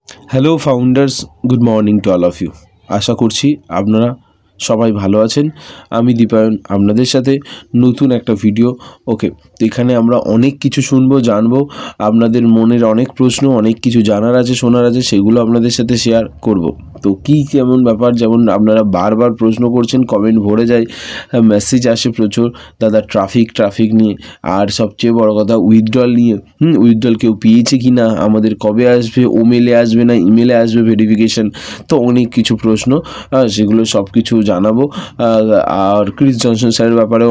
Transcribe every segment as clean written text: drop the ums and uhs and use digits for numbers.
Hello founders, good morning to all of you. আশা করছি আপনারা সবাই ভালো আছেন। আমি দীপায়ন আপনাদের সাথে নতুন একটা ভিডিও। ওকে, তো এখানে আমরা অনেক কিছু শুনবো, জানবো। আপনাদের মনের অনেক প্রশ্ন, অনেক কিছু জানার আছে, শোনার আছে, সেগুলো আপনাদের সাথে শেয়ার করব। তো কী কেমন ব্যাপার, যেমন আপনারা বারবার প্রশ্ন করছেন, কমেন্ট ভরে যায়, মেসেজ আসে প্রচুর, দাদা ট্রাফিক নিয়ে, আর সবচেয়ে বড় কথা উইথড্রল নিয়ে। উইথড্রল কেউ পেয়েছে কি না, আমাদের কবে আসবে, মেলে আসবে না ইমেলে আসবে ভেরিফিকেশান, তো অনেক কিছু প্রশ্ন, সেগুলো সব কিছু জানাবো। আর ক্রিস জনসন স্যারের ব্যাপারে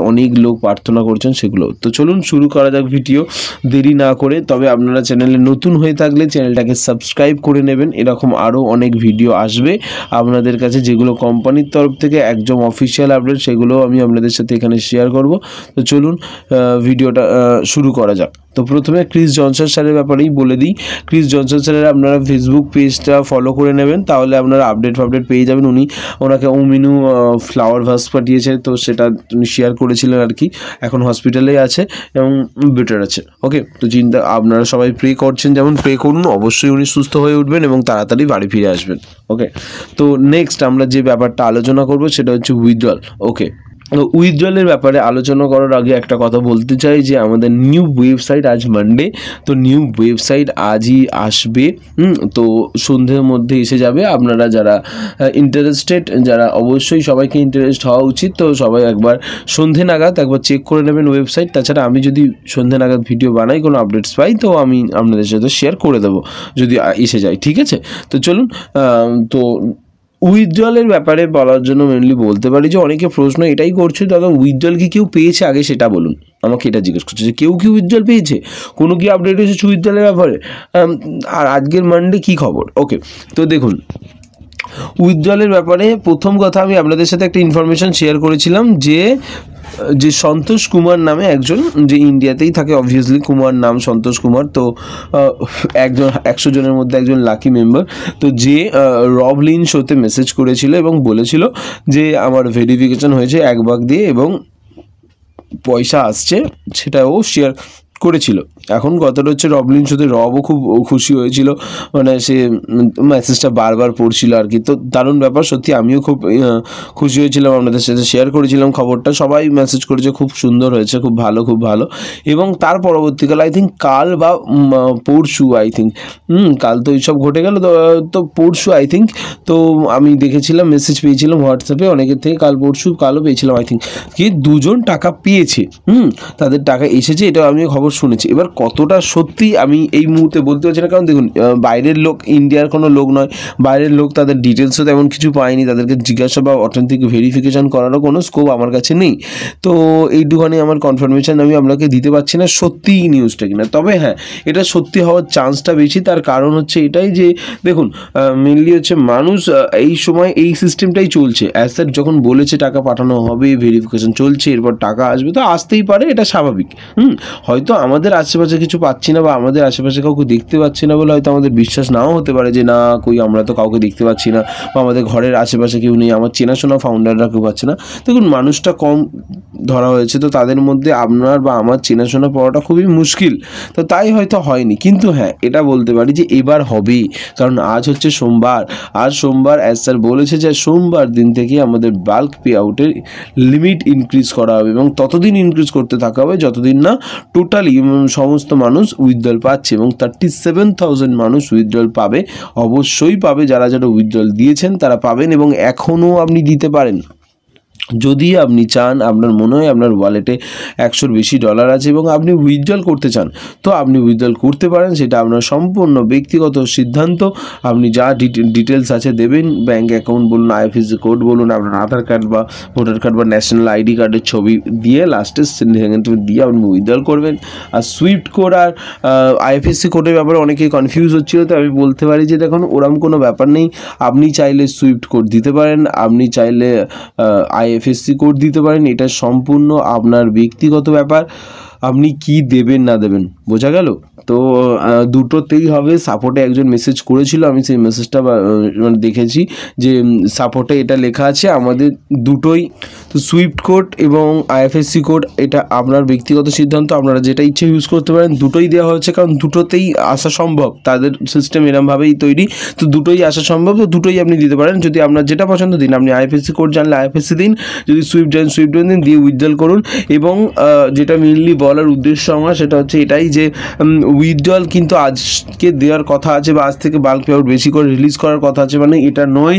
অনেক লোক প্রার্থনা করছেন, সেগুলো। তো চলুন শুরু করা যাক ভিডিও, দেরি না করে। তবে আপনারা চ্যানেলে নতুন হয়ে থাকলে চ্যানেলটাকে সাবস্ক্রাইব করে নেবেন। এরকম আরও অনেক ভিডিও আসবে আপনাদের কাছে, যেগুলো কোম্পানির তরফ থেকে একদম অফিসিয়াল আপডেট, সেগুলো আমি আপনাদের সাথে এখানে শেয়ার করব। তো চলুন ভিডিওটা শুরু করা যাক। তো প্রথমে ক্রিস জনসন স্যারের ব্যাপারেই বলে দিই। ক্রিস জনসন স্যারের আপনারা ফেসবুক পেজটা ফলো করে নেবেন, তাহলে আপনারা আপডেট পেয়ে যাবেন। ওনাকে ওমিনু ফ্লাওয়ার ভাস পাঠিয়েছে, তো সেটা উনি শেয়ার করেছিলেন আর কি। এখন হসপিটালেই আছে এবং বেটার আছে। ওকে, তো আপনারা সবাই প্রে করছেন, যেমন প্রে করুন, অবশ্যই উনি সুস্থ হয়ে উঠবেন এবং তাড়াতাড়ি বাড়ি ফিরে আসবেন। ওকে, তো নেক্সট আমরা যে ব্যাপারটা আলোচনা করব সেটা হচ্ছে উইথড্রল। ওকে, উইথড্রলের ব্যাপারে আলোচনা করার আগে একটা কথা বলতে চাই যে আমাদের নিউ ওয়েবসাইট, আজ মানডে, তো নিউ ওয়েবসাইট আজই আসবে। তো সন্ধ্যের মধ্যে এসে যাবে। আপনারা যারা ইন্টারেস্টেড, যারা অবশ্যই সবাইকে ইন্টারেস্ট হওয়া উচিত, তো সবাই একবার সন্ধ্যে নাগাদ একবার চেক করে নেবেন ওয়েবসাইট। তাছাড়া আমি যদি সন্ধ্যে নাগাদ ভিডিও বানাই, কোনো আপডেটস পাই, তো আমি আপনাদের সাথে শেয়ার করে দেবো যদি এসে যায়, ঠিক আছে? তো চলুন, তো উইথড্রলের ব্যাপারে বলার জন্য মেনলি বলতে পারি যে অনেকে প্রশ্ন এটাই করছে, দাদা উইথড্রল কি কেউ পেয়েছে আগে, সেটা বলুন। আমাকে এটা জিজ্ঞেস করছে যে কেউ কি উইথড্রল পেয়েছে, কোনো কি আপডেট এসেছে উইথড্রলের ব্যাপারে, আর আজকের মানডে কী খবর। ওকে, তো দেখুন, উইথড্রলের ব্যাপারে প্রথম কথা আমি আপনাদের সাথে একটা ইনফরমেশান শেয়ার করেছিলাম যে সন্তোষ কুমার নামে একজন, যে ইন্ডিয়াতেই থাকে অবভিয়াসলি, কুমার নাম সন্তোষ কুমার, তো একজন 100 জনের মধ্যে একজন লাকি মেম্বার, তো যে রবলিন শোতে মেসেজ করেছিল এবং বলেছিল যে আমার ভেরিফিকেশন হয়েছে 1 ভাগ দিয়ে এবং পয়সা আসছে, সেটাও শেয়ার করেছিল। এখন কথাটা হচ্ছে রবলিন শোতে রবও খুব খুশি হয়েছিল, মানে সে মেসেজটা বারবার পড়ছিল আর কি। তো দারুণ ব্যাপার, সত্যি আমিও খুব খুশি হয়েছিলাম, আপনাদের সাথে শেয়ার করেছিলাম খবরটা, সবাই মেসেজ করেছে খুব সুন্দর হয়েছে, খুব ভালো। এবং তার পরবর্তীকালে আই থিঙ্ক কাল বা পরশু, আই থিঙ্ক কাল তো এইসব ঘটে গেল, তো পরশু আই থিঙ্ক, তো আমি দেখেছিলাম, মেসেজ পেয়েছিলাম হোয়াটসঅ্যাপে অনেকের থেকে, কালও পেয়েছিলাম আই থিঙ্ক, কি 2 জন টাকা পেয়েছে, তাদের টাকা এসেছে, এটা আমি খবর শুনেছি। এবার কতটা সত্যি আমি এই মুহূর্তে বলতে পারছি না, কারণ দেখুন বাইরের লোক, ইন্ডিয়ার কোনো লোক নয়, বাইরের লোক, তাদের ডিটেলসও তেমন কিছু পায়নি, তাদেরকে জিজ্ঞাসা বা অথেন্টিক ভেরিফিকেশান করারও কোনো স্কোপ আমার কাছে নেই। তো এইটুখানি আমার কনফার্মেশান আমি আপনাকে দিতে পারছি না সত্যি নিউজটা কিনা। তবে হ্যাঁ, এটা সত্যি হওয়ার চান্সটা বেশি। তার কারণ হচ্ছে এটাই যে দেখুন, মেনলি হচ্ছে মানুষ এই সময় এই সিস্টেমটাই চলছে, অ্যাজ দ্যাট যখন বলেছে টাকা পাঠানো হবে, ভেরিফিকেশান চলছে, এরপর টাকা আসবে, তো আসতেই পারে, এটা স্বাভাবিক। হয়তো আমাদের আশেপাশে কিছু পাচ্ছি না, বা আমাদের আশেপাশে কাউকে দেখতে পাচ্ছি না বলে হয়তো আমাদের বিশ্বাস নাও হতে পারে যে না আমরা তো কাউকে দেখতে পাচ্ছি না, বা আমাদের ঘরের আশেপাশে কেউ নেই, আমার চেনাশোনা ফাউন্ডাররা কেউ পাচ্ছে না। দেখুন, মানুষটা কম ধরা হয়েছে, তো তাদের মধ্যে আপনার বা আমার চেনাশোনা পাওয়াটা খুবই মুশকিল, তো তাই হয়তো হয়নি। কিন্তু হ্যাঁ, এটা বলতে পারি যে এবার হবেই, কারণ আজ হচ্ছে সোমবার, অ্যাজ স্যার বলেছে যে সোমবার দিন থেকে আমাদের বাল্ক পে আউটের লিমিট ইনক্রিজ করা হবে, এবং ততদিন ইনক্রিজ করতে থাকা হবে যতদিন না টোটালি সমস্ত মানুষ উইথড্রল পাচ্ছে, এবং 37,000 মানুষ উইথড্রল পাবে, অবশ্যই পাবে। যারা উইথড্রল দিয়েছেন তারা পাবেন, এবং এখনও আপনি দিতে পারেন যদি আপনি চান। আপনার মনে হয় আপনার ওয়ালেটে 100-র বেশি ডলার আছে এবং আপনি উইথড্রল করতে চান, তো আপনি উইথড্রল করতে পারেন, সেটা আপনার সম্পূর্ণ ব্যক্তিগত সিদ্ধান্ত। আপনি যা ডিটেলস আছে দেবেন, ব্যাঙ্ক অ্যাকাউন্ট বলুন, আইএফএসসি কোড বলুন, আপনার আধার কার্ড বা ভোটার কার্ড বা ন্যাশনাল আইডি কার্ডের ছবি দিয়ে লাস্টে দিয়ে আপনি উইথড্রল করবেন। আর সুইফট কোড আর আইএফএসসি কোডের ব্যাপারে অনেকেই কনফিউজ হচ্ছিল, তো আমি বলতে পারি যে দেখুন, ওরকম কোনো ব্যাপার নেই। আপনি চাইলে সুইফট কোড দিতে পারেন, আপনি চাইলে আইএফএসসি কোড দিতে পারেন, এটা সম্পূর্ণ আপনার ব্যক্তিগত ব্যাপার, আপনি কি দেবেন না দেবেন, বোঝা গেল? তো দুটোতেই হবে। সাপোর্টে একজন মেসেজ করেছিল, আমি সেই মেসেজটা মানে দেখেছি যে সাপোর্টে এটা লেখা আছে আমাদের দুটোই। তো সুইফট কোড এবং আইএফএসসি কোড এটা আপনার ব্যক্তিগত সিদ্ধান্ত, আপনারা যেটা ইচ্ছে ইউজ করতে পারেন। দুটোই দেওয়া হচ্ছে কারণ দুটোতেই আসা সম্ভব, তাদের সিস্টেম এরমভাবেই তৈরি, তো দুটোই আসা সম্ভব, তো দুটোই আপনি দিতে পারেন। যদি আপনার যেটা পছন্দ দিন, আপনি আইএফএসসি কোড জানলে আইএফএসসি দিন, যদি সুইফট জানেন সুইফট দিন, দিয়ে উইথড্রল করুন। এবং যেটা মেনলি বলার উদ্দেশ্য আমার সেটা হচ্ছে এটাই যে উইথড্রল কিন্তু আজকে দেওয়ার কথা আছে বা আজ থেকে বাল্ক পেআউট বেশি করে রিলিজ করার কথা আছে। মানে এটা নয়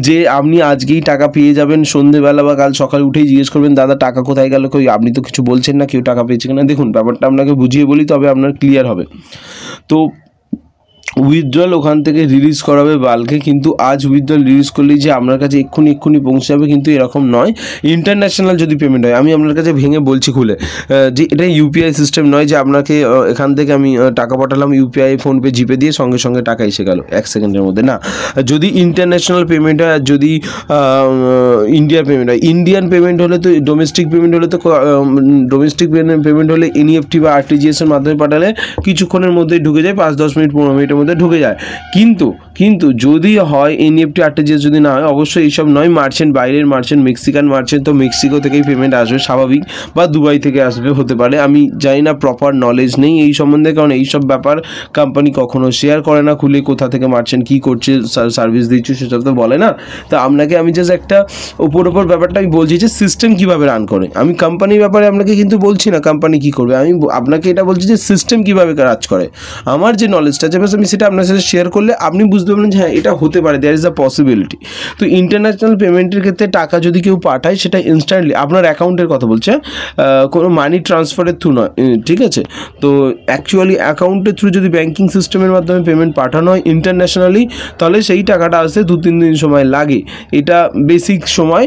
যে আপনি আজকেই টাকা পেয়ে যাবেন, সন্ধ্যেবেলা বা কাল সকালে উঠেই জিজ্ঞেস করবেন দাদা টাকা কোথায় গেল, কই আপনি তো কিছু বলছেন না, কেউ টাকা পেয়েছে কিনা। দেখুন ব্যাপারটা আপনাকে বুঝিয়ে বলি তবে আপনার ক্লিয়ার হবে। তো উইথড্রল ওখান থেকে রিলিজ করাবে বাল্কে, কিন্তু আজ উইথড্রল রিলিজ করলেই যে আপনার কাছে এক্ষুনি পৌঁছে যাবে কিন্তু এরকম নয়। ইন্টারন্যাশনাল যদি পেমেন্ট হয়, আমি আপনার কাছে ভেঙে বলছি খুলে যে এটা ইউপিআই সিস্টেম নয় যে আপনাকে এখান থেকে আমি টাকা পাঠালাম ইউপিআই ফোনপে জিপে দিয়ে সঙ্গে সঙ্গে টাকা এসে গেল 1 সেকেন্ডের মধ্যে, না। যদি ইন্টারন্যাশনাল পেমেন্ট হয়, যদি ইন্ডিয়ার পেমেন্ট হয়, ইন্ডিয়ান পেমেন্ট হলে তো ডোমেস্টিক পেমেন্ট হলে তো ডোমেস্টিক পেমেন্ট হলে এনইএফটি বা আরটিজিএসের মাধ্যমে পাঠালে কিছুক্ষণের মধ্যেই ঢুকে যায়, 5-10 মিনিট 15 মিনিটের মধ্যে ঢুকে যায়। কিন্তু যদি হয় এনইএফটি আরটিজিএস যদি না হয়, অবশ্যই এইসব নয়, মার্চেন্ট বাইরের মার্চেন্ট মেক্সিকান মার্চেন্ট, তো মেক্সিকো থেকেই পেমেন্ট আসবে স্বাভাবিক, বা দুবাই থেকে আসবে হতে পারে। আমি জানি না, প্রপার নলেজ নেই এই সম্বন্ধে, কারণ এইসব ব্যাপার কোম্পানি কখনো শেয়ার করে না খুলে, কোথা থেকে মার্চেন্ট কী করছে সার্ভিস দিচ্ছে সেসব তো বলে না। তো আপনাকে আমি জাস্ট একটা ওপর ব্যাপারটা আমি বলছি যে সিস্টেম কীভাবে রান করে। আমি কোম্পানির ব্যাপারে আপনাকে কিন্তু বলছি না কোম্পানি কী করবে, আমি আপনাকে এটা বলছি যে সিস্টেম কীভাবে কাজ করে। আমার যে নলেজটা আছে বাস আমি সেটা আপনার সাথে শেয়ার করলে আপনি বুঝতে পারবেন যে হ্যাঁ এটা হতে পারে, দেয়ার ইজ আ পসিবিলিটি। তো ইন্টারন্যাশনাল পেমেন্টের ক্ষেত্রে টাকা যদি কেউ পাঠায় সেটা ইনস্ট্যান্টলি আপনার অ্যাকাউন্টের কথা বলছে, কোনো মানি ট্রান্সফারের থ্রু নয়, ঠিক আছে। তো অ্যাকচুয়ালি অ্যাকাউন্টের থ্রু যদি ব্যাঙ্কিং সিস্টেমের মাধ্যমে পেমেন্ট পাঠানো হয় ইন্টারন্যাশনালি, তাহলে সেই টাকাটা আসতে 2-3 দিন সময় লাগে, এটা বেসিক সময়।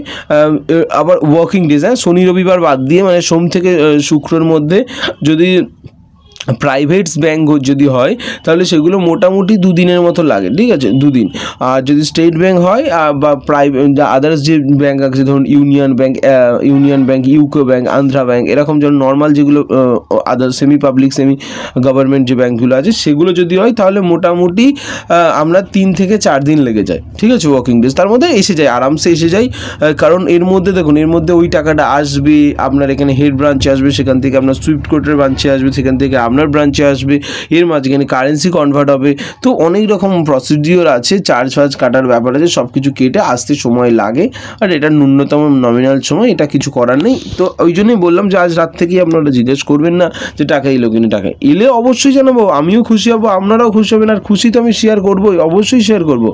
আবার ওয়ার্কিং ডেজ, হ্যাঁ, শনি রবিবার বাদ দিয়ে, মানে সোম থেকে শুক্রর মধ্যে যদি প্রাইভেটস ব্যাঙ্ক যদি হয় তাহলে সেগুলো মোটামুটি 2 দিনের মতো লাগে, ঠিক আছে, 2 দিন। আর যদি স্টেট ব্যাঙ্ক হয় বা আদার্স যে ব্যাঙ্ক আছে, ধরুন union bank, UCO bank, Andhra bank, এরকম যেন নর্মাল যেগুলো others semi public semi government যে ব্যাঙ্কগুলো আছে সেগুলো যদি হয় তাহলে মোটামুটি আমরা 3 থেকে 4 দিন লেগে যায়, ঠিক আছে, ওয়ার্কিং ডেজ। তার মধ্যে এসে যায়, আরামসে এসে যায়। কারণ এর মধ্যে দেখুন, এর মধ্যে ওই টাকাটা আসবে আপনার এখানে হেড ব্রাঞ্চে আসবে, সেখান থেকে আপনার সুইফট কোডের ব্রাঞ্চে আসবে, সেখান থেকে আপনার ব্রাঞ্চে আসবে, এর মাঝখানে কারেন্সি কনভার্ট হবে। তো অনেক রকম প্রসিডিওর আছে, চার্জ কাটার ব্যাপার আছে, সব কিছু কেটে আসতে সময় লাগে। আর এটা ন্যূনতম নমিনাল সময়, এটা কিছু করার নেই। তো ওই জন্যই বললাম যে আজ রাত থেকেই আপনারা জিজ্ঞেস করবেন না যে টাকা এলো কিনা, টাকা এলে অবশ্যই জানাবো, আমিও খুশি হব, আপনারাও খুশি হবেন। আর খুশি তো আমি শেয়ার করবোই, অবশ্যই শেয়ার করবো।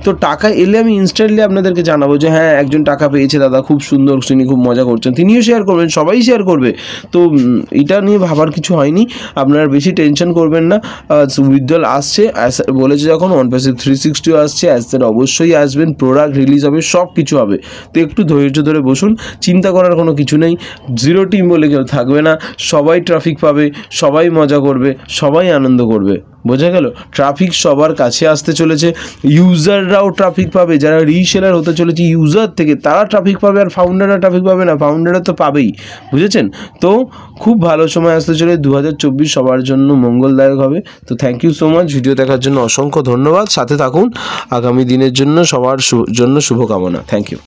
তো টাকা এলে আমি ইনস্ট্যান্টলি আপনাদেরকে জানাবো যে হ্যাঁ একজন টাকা পেয়েছে দাদা, খুব সুন্দর, তিনি খুব মজা করছেন, তিনিও শেয়ার করবেন, সবাই শেয়ার করবে। তো এটা নিয়ে ভাবার কিছু হয়নি, আপনারা বেশি টেনশন করবেন না। উইথড্রল আসছে বলেছে যখন, OnePassword 360 আসছে, অ্যাসেট অবশ্যই আসবেন, প্রোডাক্ট রিলিজ হবে, সব কিছু হবে। তো একটু ধৈর্য ধরে বসুন, চিন্তা করার কোনো কিছু নেই। জিরো টিম বলে কেউ থাকবে না, সবাই ট্রাফিক পাবে, সবাই মজা করবে, সবাই আনন্দ করবে। বোঝা গেল? ট্রাফিক সবার কাছে আসতে চলেছে, ইউজাররাও ট্রাফিক পাবে, যারা রিসেলার হতে চলেছে ইউজার থেকে তারা ট্রাফিক পাবে, আর ফাউন্ডাররা ট্রাফিক পাবে না, ফাউন্ডাররা তো পাবেই, বুঝেছেন? তো খুব ভালো সময় আসতে চলে, 2024 সবার জন্য মঙ্গলদায়ক হবে। তো thank you so much, video দেখার জন্য অসংখ্য ধন্যবাদ, সাথে থাকুন, আগামী দিনের জন্য সবার জন্য শুভকামনা। Thank you.